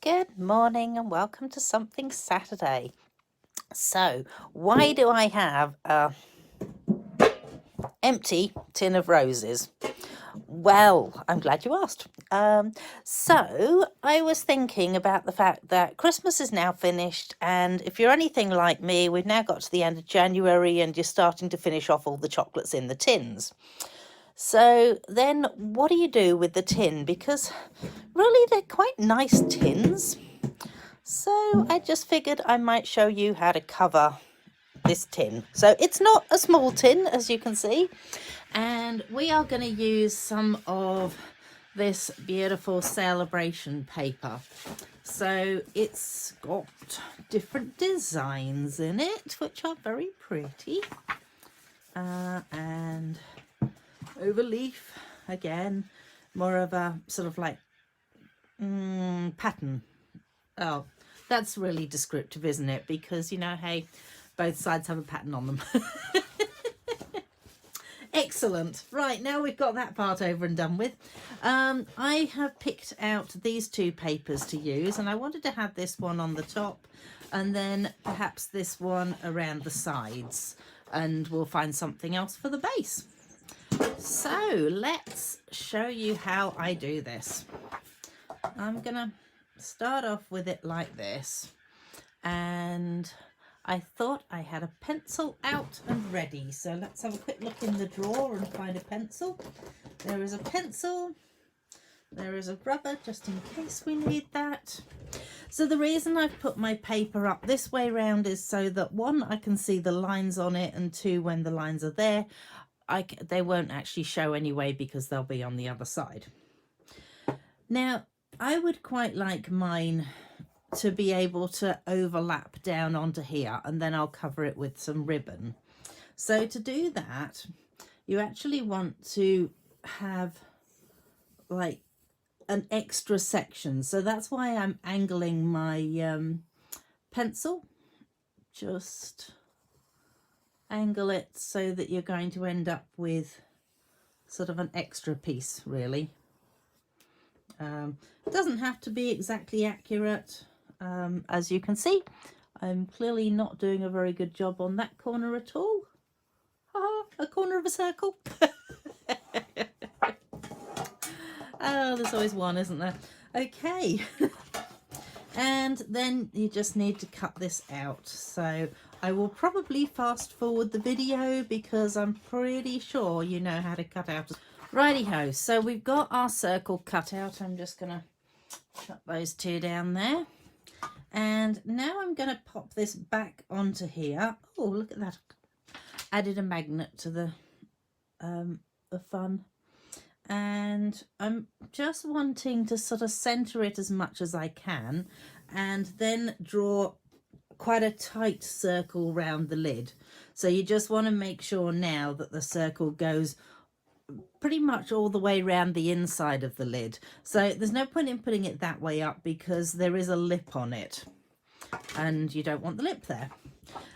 Good morning and welcome to Something Saturday. So, why do I have a empty tin of roses? Well, I'm glad you asked. So, I was thinking about the fact that Christmas is now finished, and if you're anything like me, we've now got to the end of January and you're starting to finish off all the chocolates in the tins. So, then what do you do with the tin? Because really, they're quite nice tins. So I just figured I might show you how to cover this tin. So it's not a small tin, as you can see, and we are going to use some of this beautiful celebration paper. So it's got different designs in it, which are very pretty, and overleaf again, more of a sort of like pattern. Oh, that's really descriptive, isn't it? Because, you know, hey, both sides have a pattern on them. Excellent. Right, now we've got that part over and done with. I have picked out these two papers to use, and I wanted to have this one on the top and then perhaps this one around the sides, and we'll find something else for the base. So let's show you how I do this. I'm gonna start off with it like this, and I thought I had a pencil out and ready, so let's have a quick look in the drawer and find a pencil. There is a pencil, there is a rubber just in case we need that. So the reason I've put my paper up this way round is so that one, I can see the lines on it, and two, when the lines are there, they won't actually show anyway because they'll be on the other side. Now I would quite like mine to be able to overlap down onto here, and then I'll cover it with some ribbon. So to do that, you actually want to have like an extra section. So that's why I'm angling my pencil. Just angle it so that you're going to end up with sort of an extra piece, really. It doesn't have to be exactly accurate. As you can see, I'm clearly not doing a very good job on that corner at all. A corner of a circle. Oh, there's always one, isn't there? Okay. And then you just need to cut this out. So I will probably fast forward the video because I'm pretty sure you know how to cut out. Righty-ho, so we've got our circle cut out. I'm just going to cut those two down there. And now I'm going to pop this back onto here. Oh, look at that. Added a magnet to the fun. And I'm just wanting to sort of center it as much as I can, and then draw quite a tight circle round the lid. So you just want to make sure now that the circle goes pretty much all the way around the inside of the lid. So there's no point in putting it that way up because there is a lip on it and you don't want the lip there.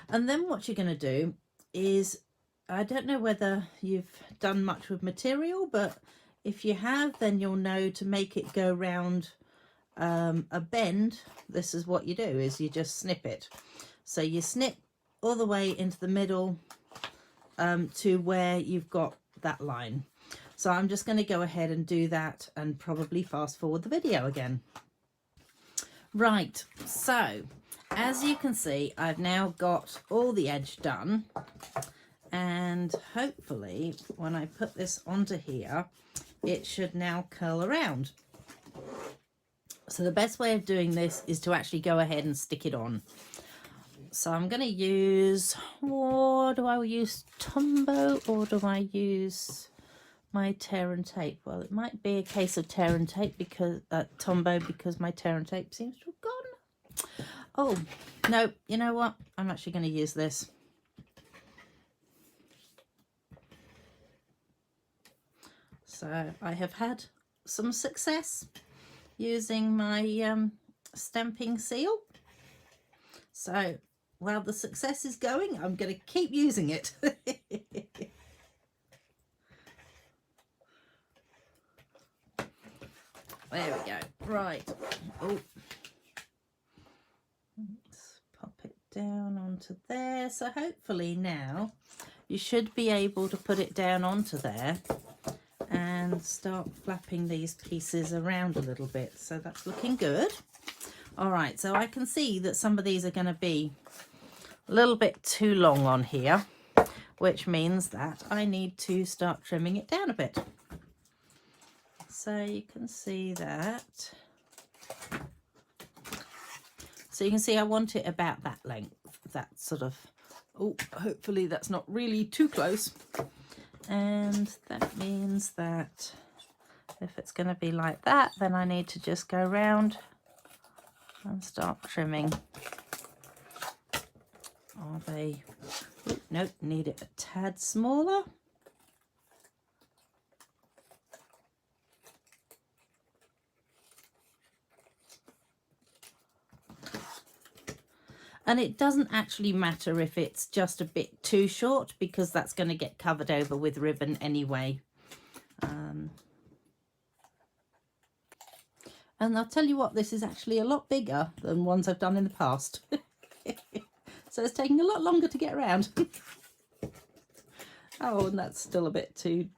And then what you're going to do is, I don't know whether you've done much with material, but if you have, then you'll know to make it go round a bend. This is what you do, is you just snip it. So you snip all the way into the middle to where you've got that line. So I'm just going to go ahead and do that and probably fast forward the video again. Right, so as you can see, I've now got all the edge done, and hopefully when I put this onto here, it should now curl around. So the best way of doing this is to actually go ahead and stick it on. So I'm going to use, what do I use, Tombow, or do I use my tear and tape? Well, it might be a case of tear and tape because Tombow, because my tear and tape seems to have gone. Oh no, you know what, I'm actually going to use this. So I have had some success using my stamping seal. So while the success is going, I'm going to keep using it. There we go. Right. Oh, down onto there. So hopefully now you should be able to put it down onto there and start flapping these pieces around a little bit. So that's looking good. All right, so I can see that some of these are going to be a little bit too long on here, which means that I need to start trimming it down a bit. So you can see that. So you can see I want it about that length, that sort of, oh, hopefully that's not really too close. And that means that if it's going to be like that, then I need to just go round and start trimming. Are they, oh, nope, need it a tad smaller. And it doesn't actually matter if it's just a bit too short, because that's going to get covered over with ribbon anyway. And I'll tell you what, this is actually a lot bigger than ones I've done in the past. So it's taking a lot longer to get around. Oh, and that's still a bit too...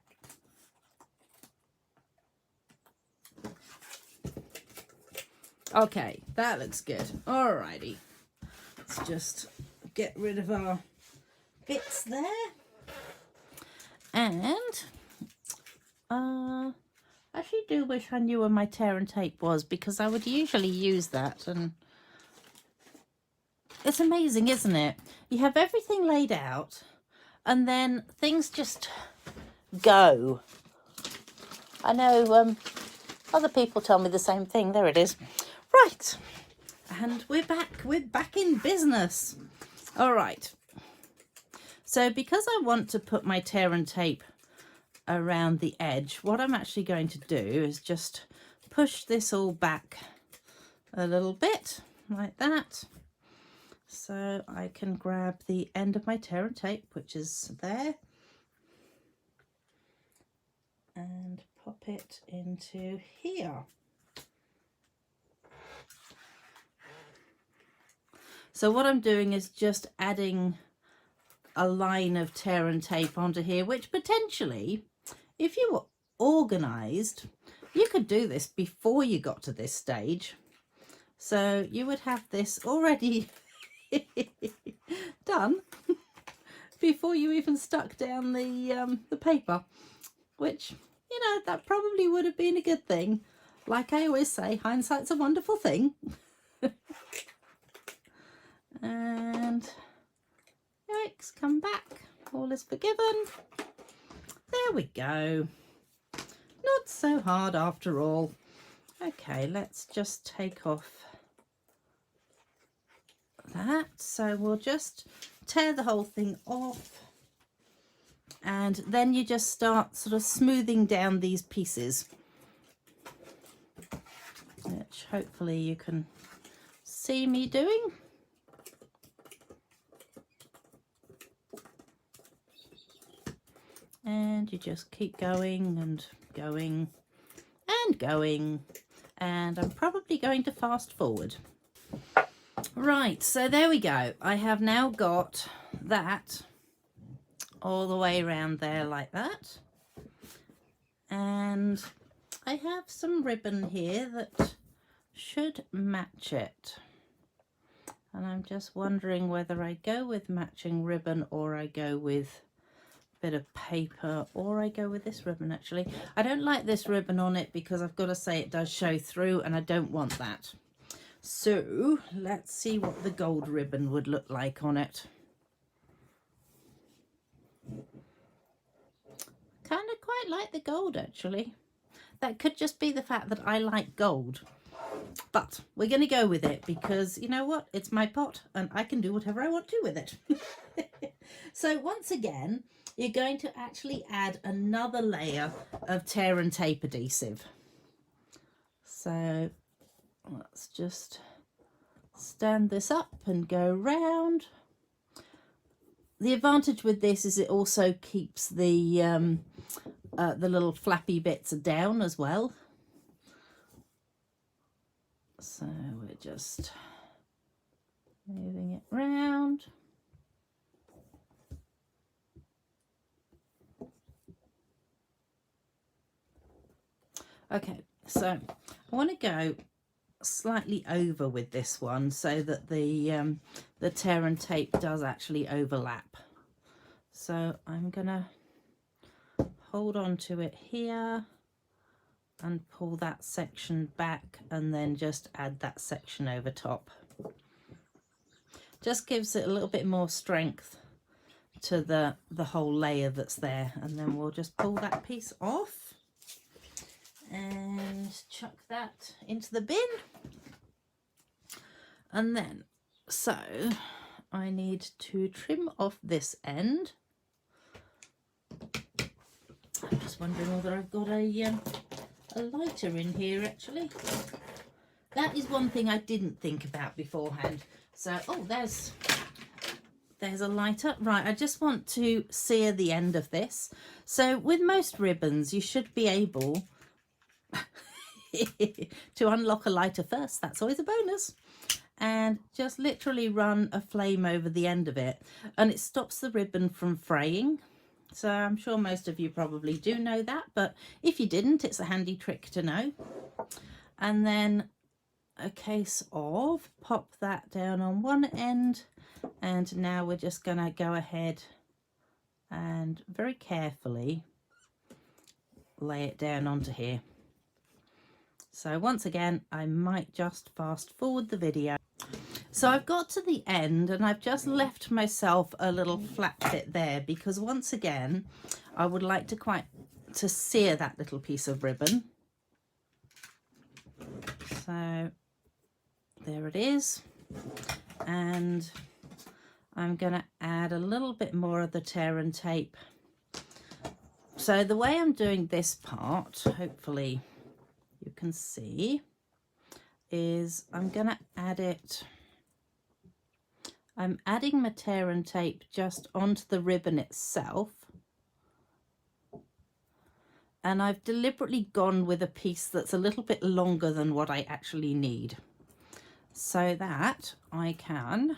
Okay, that looks good. Alrighty. Let's just get rid of our bits there. And I actually do wish I knew where my tear and tape was, because I would usually use that. And it's amazing, isn't it? You have everything laid out and then things just go. I know other people tell me the same thing. There it is. Right. And we're back in business. All right. So because I want to put my tear and tape around the edge, what I'm actually going to do is just push this all back a little bit like that. So I can grab the end of my tear and tape, which is there, and pop it into here. So what I'm doing is just adding a line of tear and tape onto here, which potentially, if you were organised, you could do this before you got to this stage. So you would have this already done before you even stuck down the paper, which, you know, that probably would have been a good thing. Like I always say, hindsight's a wonderful thing. And yikes, come back, all is forgiven. There we go. Not so hard after all. Okay, let's just take off that. So we'll just tear the whole thing off, and then you just start sort of smoothing down these pieces, which hopefully you can see me doing. And you just keep going and going and going, and I'm probably going to fast forward. Right, so there we go. I have now got that all the way around there like that, and I have some ribbon here that should match it, and I'm just wondering whether I go with matching ribbon or I go with bit of paper, or I go with this ribbon. Actually, I don't like this ribbon on it because I've got to say it does show through, and I don't want that. So let's see what the gold ribbon would look like on it. Kind of quite like the gold, actually. That could just be the fact that I like gold, but we're going to go with it because, you know what, it's my pot and I can do whatever I want to with it. So once again, you're going to actually add another layer of tear and tape adhesive. So let's just stand this up and go round. The advantage with this is it also keeps the little flappy bits down as well. So we're just moving it round. Okay, so I want to go slightly over with this one so that the tear and tape does actually overlap. So I'm gonna hold on to it here and pull that section back, and then just add that section over top. Just gives it a little bit more strength to the whole layer that's there. And then we'll just pull that piece off and chuck that into the bin. And then, so I need to trim off this end. I'm just wondering whether I've got a lighter in here actually. That is one thing I didn't think about beforehand. So, oh, there's a lighter. Right, I just want to sear the end of this. So with most ribbons, you should be able to unlock a lighter first. That's always a bonus. And just literally run a flame over the end of it, and it stops the ribbon from fraying. So I'm sure most of you probably do know that, but if you didn't, it's a handy trick to know. And then a case of pop that down on one end, and now we're just going to go ahead and very carefully lay it down onto here. So once again, I might just fast forward the video. So I've got to the end and I've just left myself a little flat bit there, because once again I would like to sear that little piece of ribbon. So there it is, and I'm going to add a little bit more of the tear and tape. So the way I'm doing this part, hopefully you can see, is I'm going to add it. I'm adding my tear and tape just onto the ribbon itself, and I've deliberately gone with a piece that's a little bit longer than what I actually need, so that I can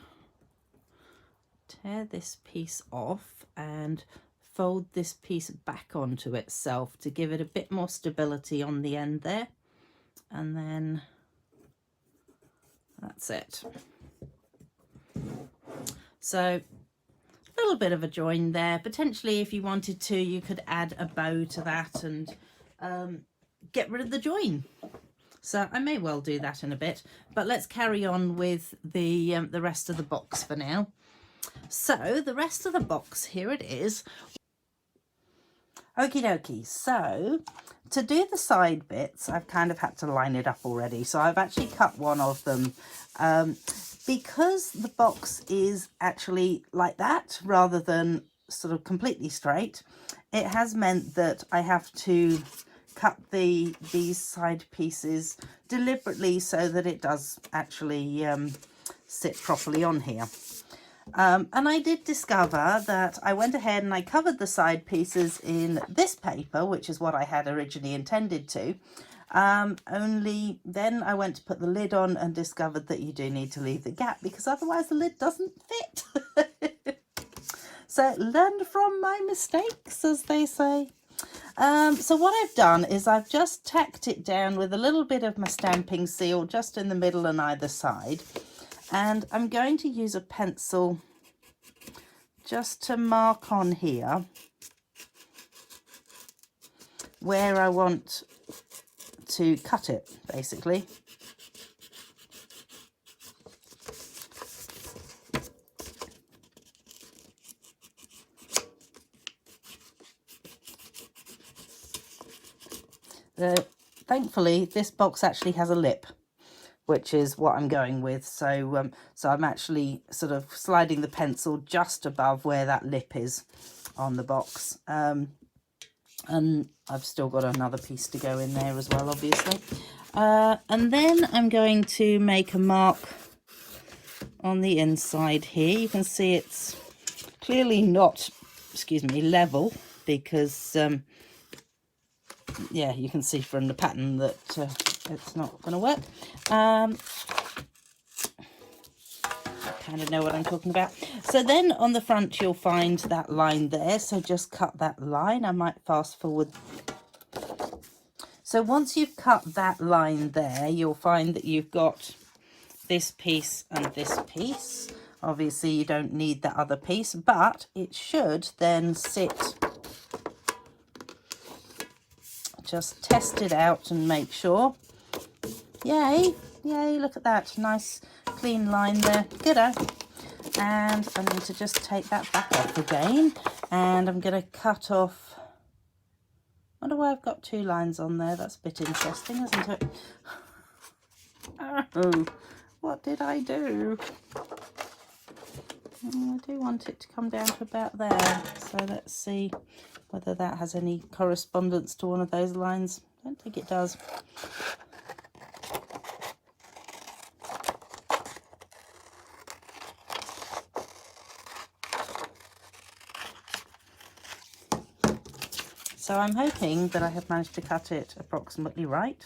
tear this piece off and fold this piece back onto itself to give it a bit more stability on the end there, and then that's it. So a little bit of a join there. Potentially, if you wanted to, you could add a bow to that and get rid of the join. So I may well do that in a bit, but let's carry on with the rest of the box for now. So the rest of the box, here it is. Okie dokie. So to do the side bits, I've kind of had to line it up already. So I've actually cut one of them. Because the box is actually like that rather than sort of completely straight, it has meant that I have to cut these side pieces deliberately so that it does actually sit properly on here. And I did discover that I went ahead and I covered the side pieces in this paper, which is what I had originally intended to. Only then I went to put the lid on and discovered that you do need to leave the gap, because otherwise the lid doesn't fit. So learned from my mistakes, as they say. So what I've done is I've just tacked it down with a little bit of my stamping seal just in the middle and either side, and I'm going to use a pencil just to mark on here where I want to cut it, basically. Thankfully this box actually has a lip, which is what I'm going with. So so I'm actually sort of sliding the pencil just above where that lip is on the box. And I've still got another piece to go in there as well, obviously. And then I'm going to make a mark on the inside here. You can see it's clearly not, excuse me, level, because yeah, you can see from the pattern that it's not going to work. kind of know what I'm talking about. So then on the front you'll find that line there, so just cut that line. I might fast forward. So once you've cut that line there, you'll find that you've got this piece and this piece. Obviously you don't need that other piece, but it should then sit. Just test it out and make sure. Yay, yay, look at that. Nice clean line there. Goodo. And I need to just take that back off again. And I'm going to cut off. I wonder why I've got two lines on there. That's a bit interesting, isn't it? Oh, what did I do? I do want it to come down to about there. So let's see whether that has any correspondence to one of those lines. I don't think it does. So I'm hoping that I have managed to cut it approximately right.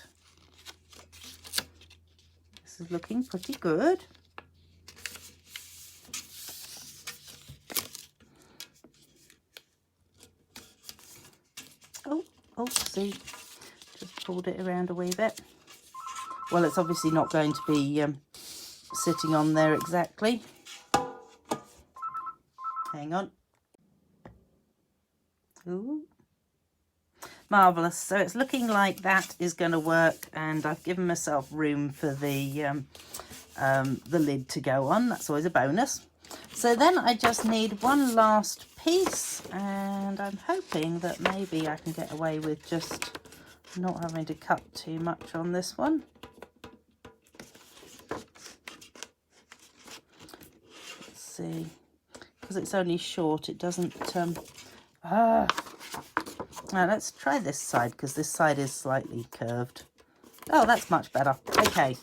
This is looking pretty good. Oh, see, just pulled it around a wee bit. Well, it's obviously not going to be sitting on there exactly. Hang on. Ooh. Marvellous. So it's looking like that is going to work, and I've given myself room for the lid to go on. That's always a bonus. So then I just need one last piece, and I'm hoping that maybe I can get away with just not having to cut too much on this one. Let's see, because it's only short, it doesn't now let's try this side, because this side is slightly curved. Oh, that's much better. Okay,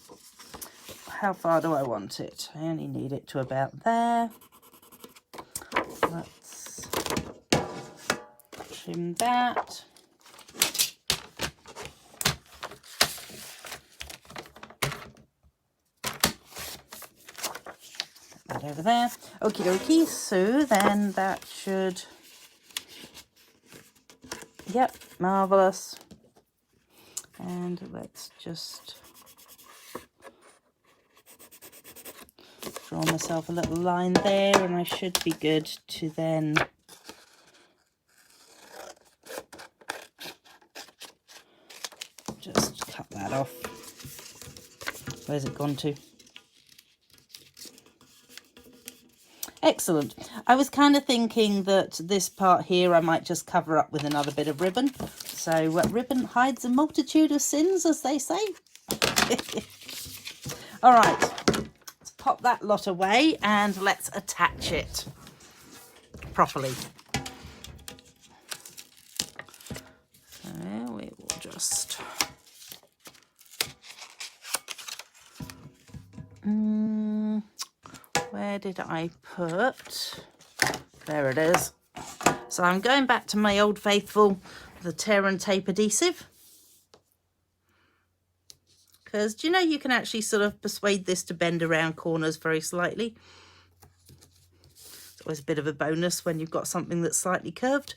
how far do I want it? I only need it to about there. Let's trim that. Put that over there. Okie dokie. So then that should... Yep, marvellous. And let's just draw myself a little line there, and I should be good to then just cut that off. Where's it gone to? Excellent. I was kind of thinking that this part here I might just cover up with another bit of ribbon. So ribbon hides a multitude of sins, as they say. All right, let's pop that lot away and let's attach it properly. So we will just... where did I put? There it is. So I'm going back to my old faithful, the tear and tape adhesive. Because do you know you can actually sort of persuade this to bend around corners very slightly? It's always a bit of a bonus when you've got something that's slightly curved.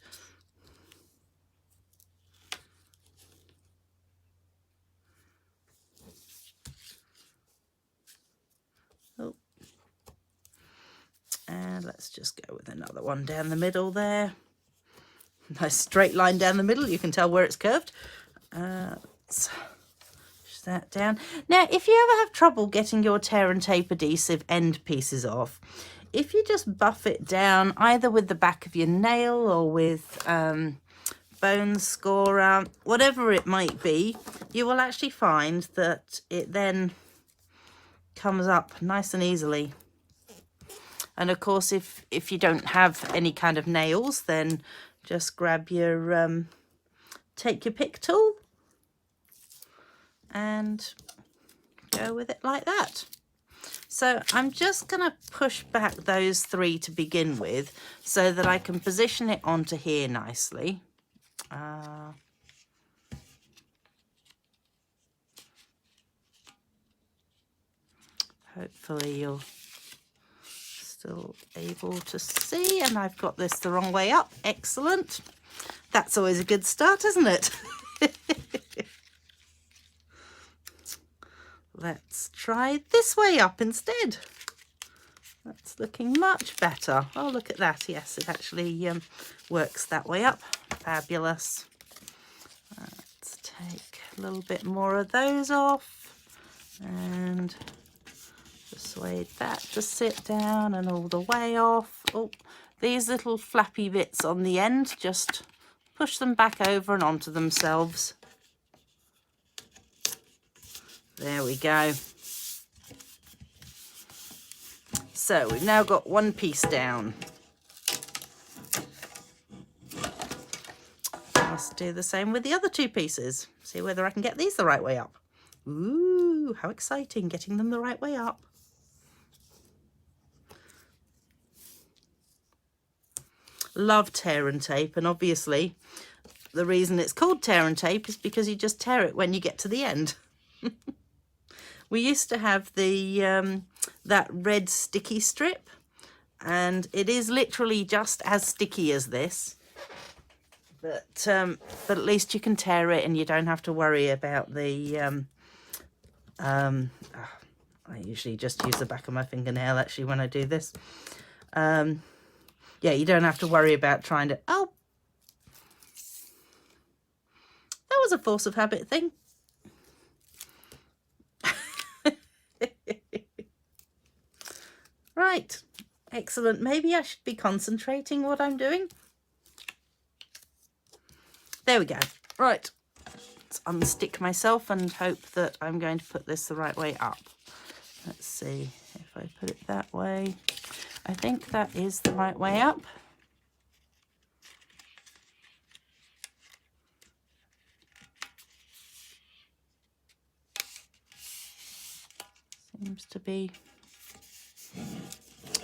Oh. And let's just go with another one down the middle there. Nice straight line down the middle. You can tell where it's curved. Let's push that down. Now, if you ever have trouble getting your tear and tape adhesive end pieces off, if you just buff it down either with the back of your nail or with bone scorer, whatever it might be, you will actually find that it then comes up nice and easily. And of course, if you don't have any kind of nails, then just grab your, take your pick tool and go with it like that. So I'm just going to push back those three to begin with so that I can position it onto here nicely. Hopefully you'll still able to see, and I've got this the wrong way up. Excellent. That's always a good start, isn't it? Let's try this way up instead. That's looking much better. Oh, look at that. Yes, it actually works that way up. Fabulous. Let's take a little bit more of those off and persuade that to sit down and all the way off. Oh, these little flappy bits on the end, just push them back over and onto themselves. There we go. So we've now got one piece down. Must do the same with the other two pieces. See whether I can get these the right way up. Ooh, how exciting, getting them the right way up. Love tear and tape, and obviously the reason it's called tear and tape is because you just tear it when you get to the end. We used to have the that red sticky strip, and it is literally just as sticky as this, but at least you can tear it and you don't have to worry about the I usually just use the back of my fingernail actually when I do this. Yeah, you don't have to worry about trying to, oh, that was a force of habit thing. Right, excellent. Maybe I should be concentrating what I'm doing. There we go. Right, let's unstick myself and hope that I'm going to put this the right way up. Let's see if I put it that way. I think that is the right way up. Seems to be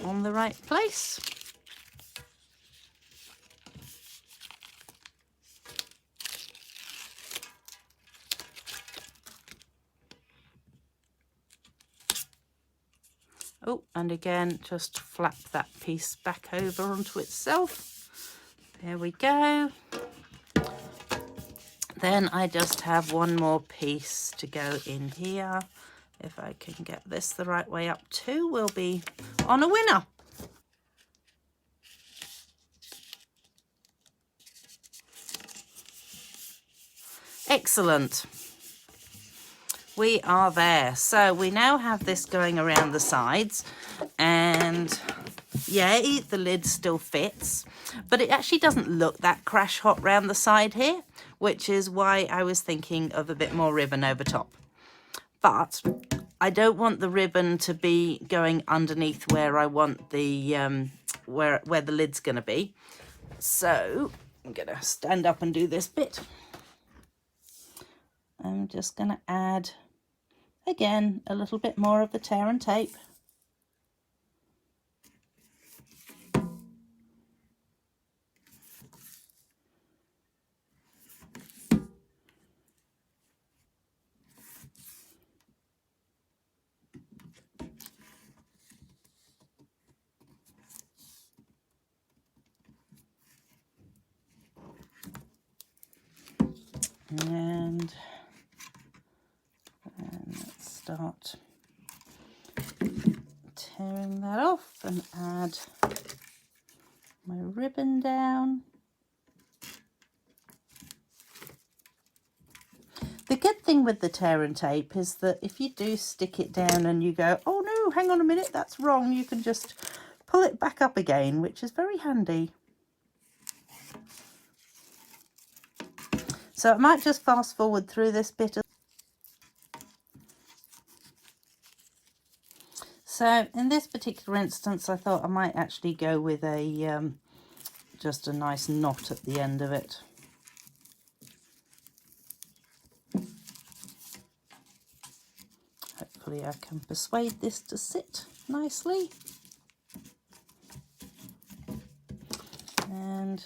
on the right place. Oh, and again, just flap that piece back over onto itself. There we go. Then I just have one more piece to go in here. If I can get this the right way up too, we'll be on a winner. Excellent. We are there. So we now have this going around the sides, and yeah, the lid still fits, but it actually doesn't look that crash hot round the side here, which is why I was thinking of a bit more ribbon over top. But I don't want the ribbon to be going underneath where I want the where the lid's going to be. So I'm going to stand up and do this bit. I'm just going to add, again, a little bit more of the tear and tape. And let's start tearing that off and add my ribbon down. The good thing with the tear and tape is that if you do stick it down and you go, oh no, hang on a minute, that's wrong, you can just pull it back up again, which is very handy. So I might just fast forward through this bit. So in this particular instance, I thought I might actually go with a just a nice knot at the end of it. Hopefully I can persuade this to sit nicely. And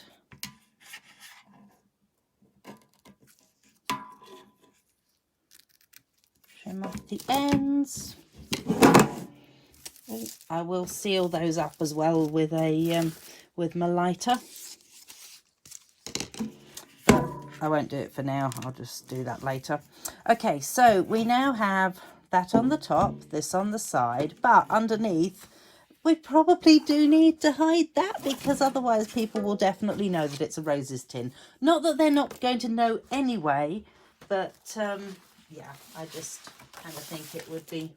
trim off the ends. I will seal those up as well with a with my lighter. But I won't do it for now. I'll just do that later. Okay, so we now have that on the top, this on the side, but underneath we probably do need to hide that, because otherwise people will definitely know that it's a roses tin. Not that they're not going to know anyway, but yeah, I just kind of think it would be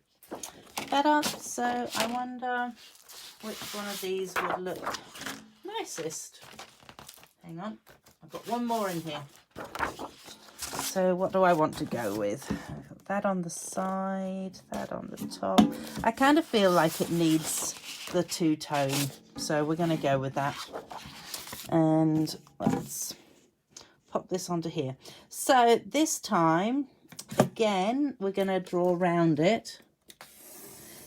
better. So I wonder which one of these would look nicest. Hang on, I've got one more in here. So what do I want to go with? I've got that on the side, that on the top. I kind of feel like it needs the two-tone, so we're going to go with that. And let's pop this onto here. So this time, again, we're going to draw around it.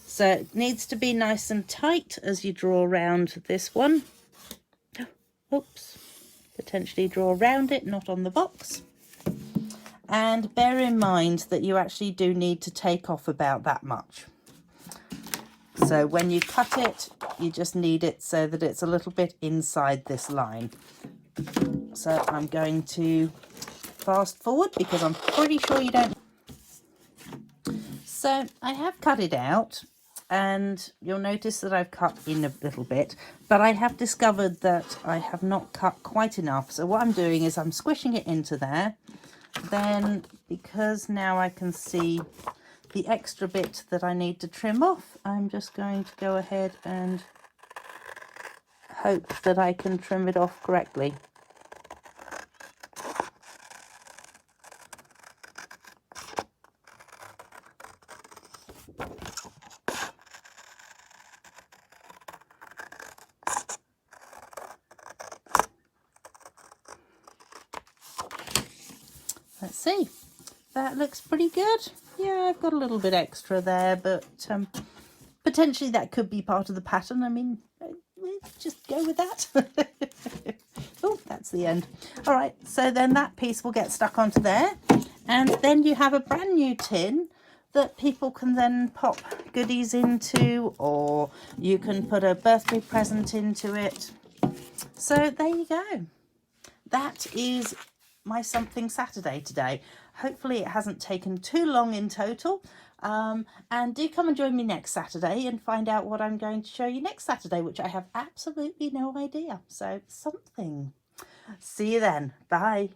So it needs to be nice and tight as you draw around this one. Oops. Potentially draw around it, not on the box. And bear in mind that you actually do need to take off about that much. So when you cut it, you just need it so that it's a little bit inside this line. So I'm going to fast forward because I'm pretty sure you don't. So I have cut it out, and you'll notice that I've cut in a little bit, but I have discovered that I have not cut quite enough. So what I'm doing is I'm squishing it into there. Then, because now I can see the extra bit that I need to trim off, I'm just going to go ahead and hope that I can trim it off correctly. Let's see. That looks pretty good. Yeah, I've got a little bit extra there, but potentially that could be part of the pattern. I mean, let's just go with that. Oh, that's the end. All right, so then that piece will get stuck onto there, and then you have a brand new tin that people can then pop goodies into, or you can put a birthday present into it. So there you go. That is my Something Saturday today. Hopefully it hasn't taken too long in total. And do come and join me next Saturday and find out what I'm going to show you next Saturday, which I have absolutely no idea. So something. See you then. Bye.